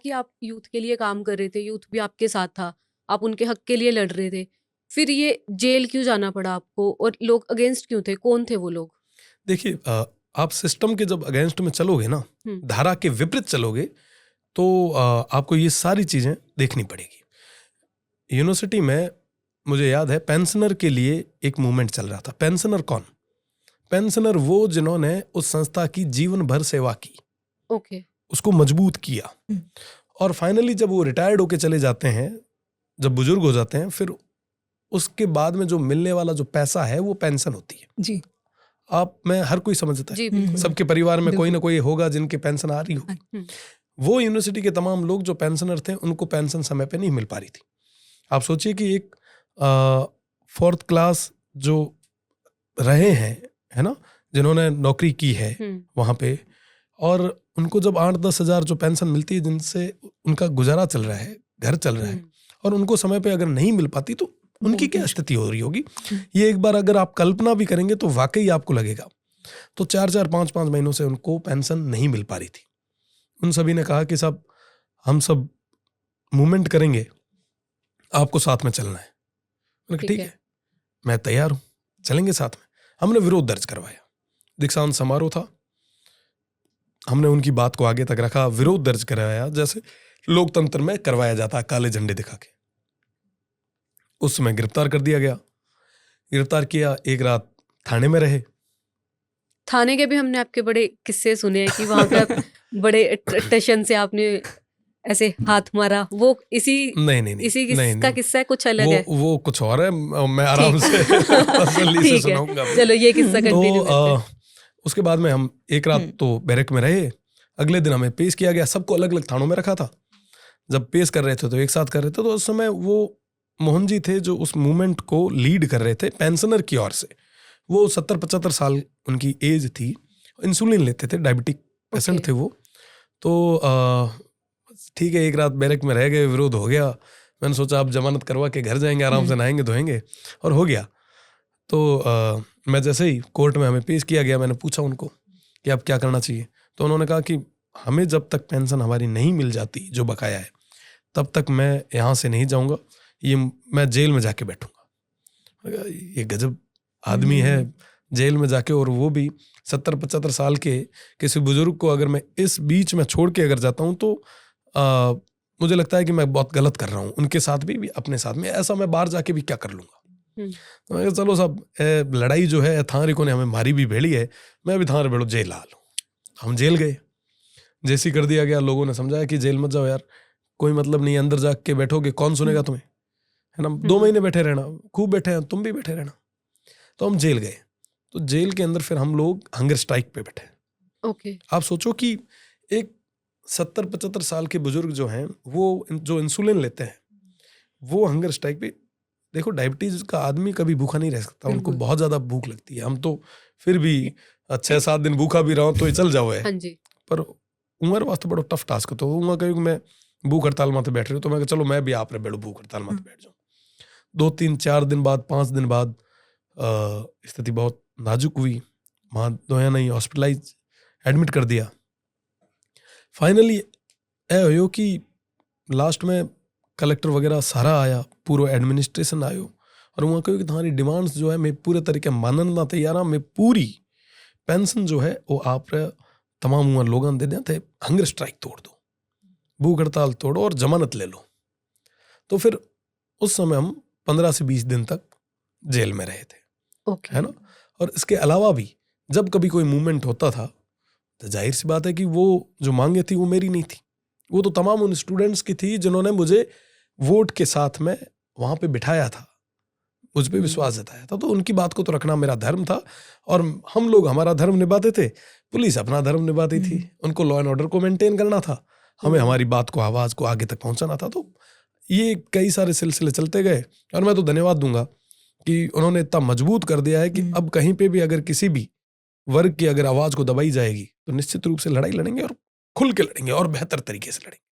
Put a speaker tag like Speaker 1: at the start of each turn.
Speaker 1: कि आप यूथ के लिए काम कर रहे थे, यूथ भी आपके साथ था, आप उनके हक के लिए लड़ रहे थे, फिर ये जेल क्यों जाना पड़ा आपको और लोग अगेंस्ट क्यों थे? कौन थे वो लोग?
Speaker 2: देखिए, आप सिस्टम के जब अगेंस्ट में चलोगे ना,
Speaker 1: हम्म।
Speaker 2: धारा के विपरीत चलोगे, तो आपको ये सारी चीजें देखनी पड़ेगी। यूनिवर्सिटी में मुझे याद है पेंशनर के लिए एक मूवमेंट चल रहा था। पेंशनर कौन? पेंशनर वो जिन्होंने उस संस्था की जीवन भर सेवा की,
Speaker 1: ओके।
Speaker 2: उसको मजबूत किया, और फाइनली जब वो रिटायर्ड होके चले जाते हैं, जब बुजुर्ग हो जाते हैं, फिर उसके बाद में जो मिलने वाला जो पैसा है वो पेंशन होती है
Speaker 3: जी।
Speaker 2: आप में हर कोई समझता है,
Speaker 1: जी बिल्कुल।
Speaker 2: सबके परिवार में कोई ना
Speaker 3: बिल्कुल।
Speaker 2: कोई होगा जिनके पेंशन आ रही होगी।
Speaker 1: हम्म।
Speaker 2: वो यूनिवर्सिटी के तमाम लोग जो पेंशनर थे उनको पेंशन समय पे नहीं मिल पा रही थी। आप सोचिए कि एक 4th क्लास जो रहे हैं, है ना, जिन्होंने नौकरी की है वहां पे, और उनको जब 8-10 हजार जो पेंशन मिलती है जिनसे उनका गुजारा चल रहा है, घर चल रहा है, और उनको समय पे अगर नहीं मिल पाती तो उनकी क्या स्थिति हो रही होगी, ये एक बार अगर आप कल्पना भी करेंगे तो वाकई आपको लगेगा। तो 4-4, 5-5 महीनों से उनको पेंशन नहीं मिल पा रही थी। उन सभी ने कहा कि साहब हम सब मूवमेंट करेंगे, आपको साथ में चलना है। मैंने कहा ठीक है, मैं तैयार हूं, चलेंगे साथ में। हमने विरोध दर्ज करवाया, दीक्षांत समारोह था, हमने उनकी बात को आगे तक रखा, विरोध दर्ज करवाया जैसे लोकतंत्र में करवाया जाता है, काले झंडे दिखा के। उस समय गिरफ्तार कर दिया गया, गिरफ्तार किया, एक रात थाने में रहे।
Speaker 1: थाने के भी हमने आपके बड़े किस्से सुने हैं कि वहां पे आप बड़े टशन से आपने ऐसे हाथ मारा, वो इसी का किस्सा है, कुछ अलग है?
Speaker 2: वो कुछ और है, मैं आराम से तसल्ली से सुनाऊंगा।
Speaker 1: चलो ये किस्सा कंटिन्यू करते हैं।
Speaker 2: उसके बाद में हम एक रात तो बैरक में रहे, अगले दिन हमें पेश किया गया। सबको अलग अलग थानों में रखा था, जब पेश कर रहे थे तो एक साथ कर रहे थे। तो उस समय वो मोहन जी थे जो उस मूवमेंट को लीड कर रहे थे पेंशनर की ओर से। वो 70-75 साल उनकी एज थी, इंसुलिन लेते थे, डायबिटिक पेशेंट थे वो। तो ठीक है, एक रात बैरक में रह गए, विरोध हो गया। मैंने सोचा अब जमानत करवा के घर जाएंगे, आराम से नहाएंगे धोएंगे, और हो गया। तो मैं जैसे ही कोर्ट में हमें पेश किया गया, मैंने पूछा उनको कि अब क्या करना चाहिए। तो उन्होंने कहा कि हमें जब तक पेंशन हमारी नहीं मिल जाती जो बकाया है, तब तक मैं यहाँ से नहीं जाऊँगा, ये मैं जेल में जाके बैठूंगा। ये गजब आदमी है, जेल में जाके, और वो भी 70-75 साल के किसी बुजुर्ग को अगर मैं इस बीच में छोड़ के अगर जाता हूँ तो मुझे लगता है कि मैं बहुत गलत कर रहा हूँ, उनके साथ भी अपने साथ में। ऐसा मैं बाहर जाके भी क्या कर लूँगा। तो मैं चलो साहब, लड़ाई जो है थारे को ने हमें मारी भी भेड़ी है, मैं भी थारे भेड़ो जेल आ लूँ। हम जेल गए, जैसी कर दिया गया। लोगों ने समझाया कि जेल मत जाओ यार, कोई मतलब नहीं, अंदर जाके बैठोगे कौन सुनेगा तुम्हें, है ना, 2 महीने बैठे रहना, खूब बैठे हैं, तुम भी बैठे रहना। तो हम जेल गए। तो जेल के अंदर फिर हम लोग हंगर स्ट्राइक पे बैठे।
Speaker 1: ओके।
Speaker 2: आप सोचो कि एक 70-75 साल के बुजुर्ग जो हैं, वो जो इंसुलिन लेते हैं, वो हंगर स्ट्राइक पे। देखो, डायबिटीज का आदमी कभी भूखा नहीं रह सकता, उनको बहुत ज्यादा भूख लगती है। हम तो फिर भी 6-7 दिन भूखा भी रहा हूं तो ये चल जाओ है।
Speaker 1: हाँ जी।
Speaker 2: पर उम्र वास्ते बड़ो टफ टास्क। तो उम्र कहीं मैं भूख हड़ताल माते बैठ रही हूँ, तो मैं चलो मैं भी आप रे बेड़ो भूख हड़ताल माते बैठ जाऊँ। 2-3-4 दिन बाद, 5 दिन बाद स्थिति बहुत नाजुक हुई, वहाँ दोया नहीं, हॉस्पिटलाइज एडमिट कर दिया। फाइनली ए हो कि लास्ट में कलेक्टर वगैरह सारा आया, पूरा एडमिनिस्ट्रेशन आयो, और वहाँ कहो कि तुम्हारी डिमांड्स जो है मैं पूरे तरीके मानन ना तैयार हाँ, मैं पूरी पेंशन जो है वो आप तमाम उम्र लोगों दे दें थे, हंगर स्ट्राइक तोड़ दो, भूख हड़ताल तोड़ो और जमानत ले लो। तो फिर उस समय हम 15 से 20 दिन तक जेल में रहे थे, है ना। और इसके अलावा भी जब कभी कोई मूवमेंट होता था तो जाहिर सी बात है कि वो जो मांगे थी वो मेरी नहीं थी, वो तो तमाम उन स्टूडेंट्स की थी जिन्होंने मुझे वोट के साथ में वहां पे बिठाया था, मुझ पे विश्वास जताया था। तो उनकी बात को तो रखना मेरा धर्म था, और हम लोग हमारा धर्म निभाते थे, पुलिस अपना धर्म निभाती थी। उनको लॉ एंड ऑर्डर को मेंटेन करना था, हमें हमारी बात को, आवाज को आगे तक पहुंचाना था। तो ये कई सारे सिलसिले चलते गए, और मैं तो धन्यवाद दूंगा कि उन्होंने इतना मजबूत कर दिया है कि अब कहीं पे भी अगर किसी भी वर्ग की अगर आवाज को दबाई जाएगी तो निश्चित रूप से लड़ाई लड़ेंगे, और खुल के लड़ेंगे, और बेहतर तरीके से लड़ेंगे।